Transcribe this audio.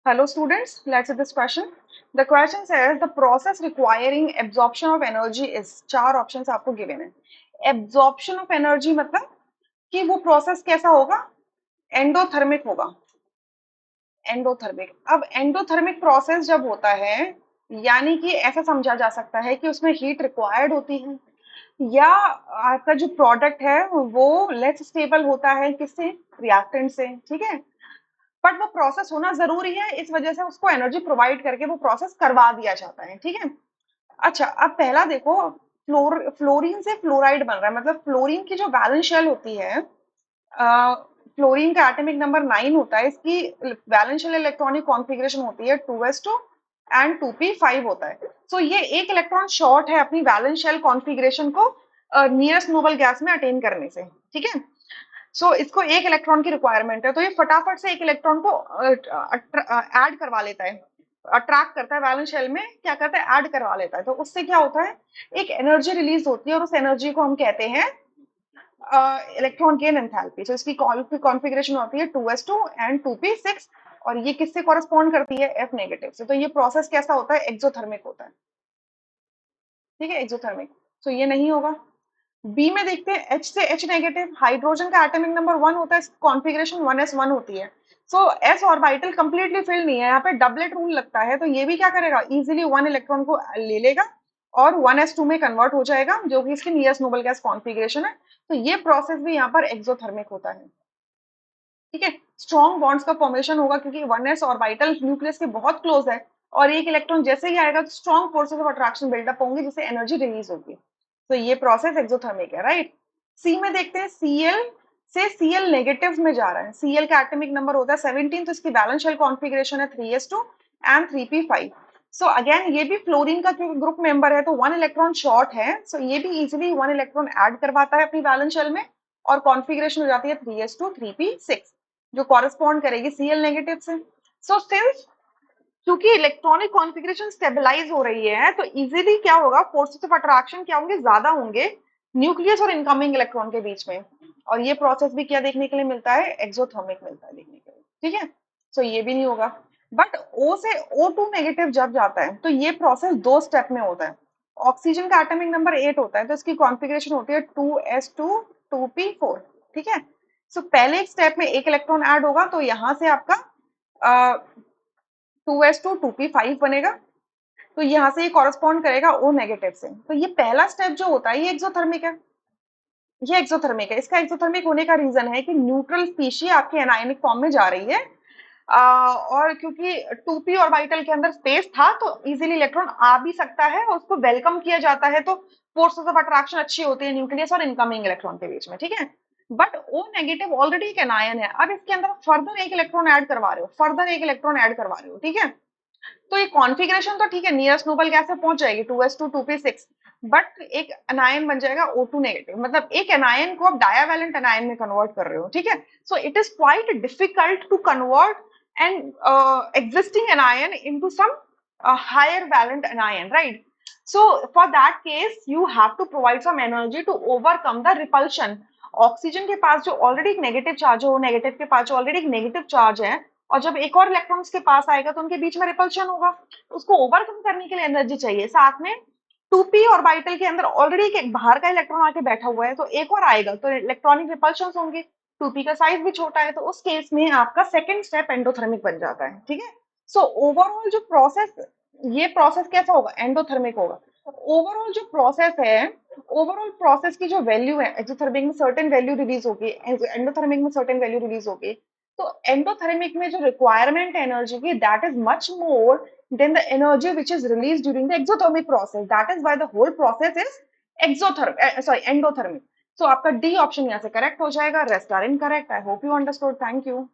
Hello students, let's see this question. The question says the process requiring absorption of energy is चार options आपको given है. Absorption of energy मतलब कि वो process कैसा होगा? एंडोथर्मिक होगा. एंडोथर्मिक. अब एंडोथर्मिक प्रोसेस जब होता है यानी कि ऐसा समझा जा सकता है कि उसमें हीट रिक्वायर्ड होती है या आपका जो प्रोडक्ट है वो लेस स्टेबल होता है किससे, रिएक्टेंट से. ठीक है, बट वो प्रोसेस होना जरूरी है, इस वजह से उसको एनर्जी प्रोवाइड करके वो प्रोसेस करवा दिया जाता है. ठीक है. अच्छा, अब पहला देखो, फ्लोरीन से फ्लोराइड बन रहा है, मतलब फ्लोरीन की जो वैलेंस शेल होती है, फ्लोरीन का एटॉमिक नंबर 9 होता है, इसकी वैलेंस शेल इलेक्ट्रॉनिक कॉन्फ़िगरेशन होती है 2s2 एंड 2p5 होता है. सो ये एक इलेक्ट्रॉन शॉर्ट है अपनी वैलेंस शेल कॉन्फ़िगरेशन को नियरेस्ट नोबल गैस में अटेन करने से. ठीक है. सो इसको एक इलेक्ट्रॉन की रिक्वायरमेंट है, तो ये फटाफट से एक इलेक्ट्रॉन को ऐड करवा लेता है, अट्रैक्ट करता है वैलेंस शेल में, क्या करता है, ऐड करवा लेता है. तो उससे क्या होता है, एक एनर्जी रिलीज होती है और उस एनर्जी को हम कहते हैं इलेक्ट्रॉन गेन एंथैल्पी. तो इसकी कॉन्फ़िगरेशन होती है 2s2 एंड 2p6 और ये किससे कॉरेस्पॉन्ड करती है, F नेगेटिव से. तो ये प्रोसेस कैसा होता है, एक्सोथर्मिक होता है. ठीक है, एक्सोथर्मिक. तो ये नहीं होगा. बी में देखते हैं, H से H नेगेटिव, हाइड्रोजन का एटॉमिक नंबर 1 होता है, कॉन्फ़िगरेशन 1s1 होती है. सो s ऑर्बिटल कंप्लीटली फिल नहीं है, यहाँ पे डबलेट रूल लगता है, तो ये भी क्या करेगा, इजीली 1 इलेक्ट्रॉन को ले लेगा और 1s2 में कन्वर्ट हो जाएगा, जो कि इसकी नियरेस्ट नोबल गैस कॉन्फ़िगरेशन है. तो ये प्रोसेस भी यहाँ पर एक्सोथर्मिक होता है. ठीक है. स्ट्रॉन्ग बॉन्ड्स का फॉर्मेशन होगा क्योंकि 1s ऑर्बिटल न्यूक्लियस के बहुत क्लोज है और एक इलेक्ट्रॉन जैसे ही आएगा तो strong forces of attraction buildup होंगे जिससे एनर्जी रिलीज होगी. तो ये प्रोसेस एक्सोथर्मिक है, राइट. सी में देखते हैं, Cl से Cl नेगेटिव में जा रहा है. Cl का एटॉमिक नंबर होता है 17, तो इसकी वैलेंस शेल कॉन्फ़िगरेशन है 3s2 and 3p5. So again ये भी फ्लोरीन का ग्रुप मेंबर है, तो 1 इलेक्ट्रॉन शॉर्ट है, सो ये भी इजीली 1 इलेक्ट्रॉन ऐड करवाता है अपनी वैलेंस शेल में और कॉन्फ़िगरेशन हो जाती है 3s2 3p6 जो कॉरेस्पॉन्ड करेगी Cl नेगेटिव से. सो सिंस क्योंकि इलेक्ट्रॉनिक कॉन्फ़िगरेशन स्टेबलाइज हो रही है तो इजीली क्या होगा, फोर्सेस ऑफ अट्रैक्शन क्या होंगे, ज्यादा होंगे न्यूक्लियस और इनकमिंग इलेक्ट्रॉन के बीच में. और ये प्रोसेस भी क्या देखने के लिए मिलता है, एक्सोथर्मिक मिलता है देखने के लिए. ठीक है. सो ये भी नहीं होगा. बट O से O2 नेगेटिव जब जाता है तो ये प्रोसेस दो स्टेप में होता है. ऑक्सीजन का एटॉमिक नंबर 8 होता है, तो इसकी कॉन्फ़िगरेशन होती है 2s2 2p4. ठीक है. सो पहले एक स्टेप में एक इलेक्ट्रॉन ऐड होगा, तो यहां से आपका 2s2 2p5 बनेगा. तो यहाँ से ये कॉरेस्पॉन्ड करेगा O नेगेटिव से. तो ये पहला स्टेप जो होता है ये एक्सोथर्मिक है. ये एक्सोथर्मिक है. इसका एक्सोथर्मिक होने का रीजन है कि न्यूट्रल स्पीशी आपके एनायनिक फॉर्म में जा रही है और क्योंकि 2p ऑर्बिटल के अंदर स्पेस था तो इजीली इलेक्ट्रॉन आ भी सकता है और उसको वेलकम किया जाता है, तो फोर्सेस ऑफ अट्रैक्शन अच्छी होती है न्यूक्लियस और इनकमिंग इलेक्ट्रॉन के बीच में. ठीक है. बट O नेगेटिव ऑलरेडी एक एनायन है, अब इसके अंदर फर्दर एक इलेक्ट्रॉन ऐड करवा रहे हो, फर्दर एक इलेक्ट्रॉन ऐड करवा रहे हो. ठीक है. तो ये कॉन्फ़िगरेशन तो ठीक है, नियरेस्ट नोबल गैस से पहुंच जाएगी 2s2 2p6, बट एक एनायन बन जाएगा O2 नेगेटिव, मतलब एक एनायन को आप डायावैलेंट एनायन में कन्वर्ट कर रहे हो. ठीक है. So it is quite difficult to convert an existing anion into some higher valent anion, right? So for that case you have to provide some energy to overcome the repulsion. Oxygen के पास जो already एक negative charge है, वो negative के पास जो already एक negative charge है, और जब एक और इलेक्ट्रॉन के पास आएगा तो उनके बीच में रिपल्शन होगा, उसको ओवरकम करने के लिए एनर्जी चाहिए. साथ में 2p ऑर्बिटल के अंदर ऑलरेडी एक बाहर का इलेक्ट्रॉन आके बैठा हुआ है, तो एक और आएगा तो इलेक्ट्रॉनिक रिपल्शन होंगे. 2p का साइज भी छोटा है, तो उस केस में आपका सेकंड स्टेप एंडोथर्मिक बन जाता है. ठीक है. सो ओवरऑल जो प्रोसेस, ये प्रोसेस कैसा होगा, एंडोथर्मिक होगा. ओवरऑल जो प्रोसेस है, ओवरऑल प्रोसेस की जो वैल्यू है, एक्सोथर्मिक में सर्टेन वैल्यू रिलीज होगी, एंडोथर्मिक में सर्टेन वैल्यू रिलीज होगी. तो एंडोथर्मिक में जो रिक्वायरमेंट है एनर्जी की, that is much more than the energy which is release during the exothermic process. That is why the whole process is endothermic. So आपका D option यहाँ से correct हो जाएगा. Rest are incorrect. I hope you understood. Thank you.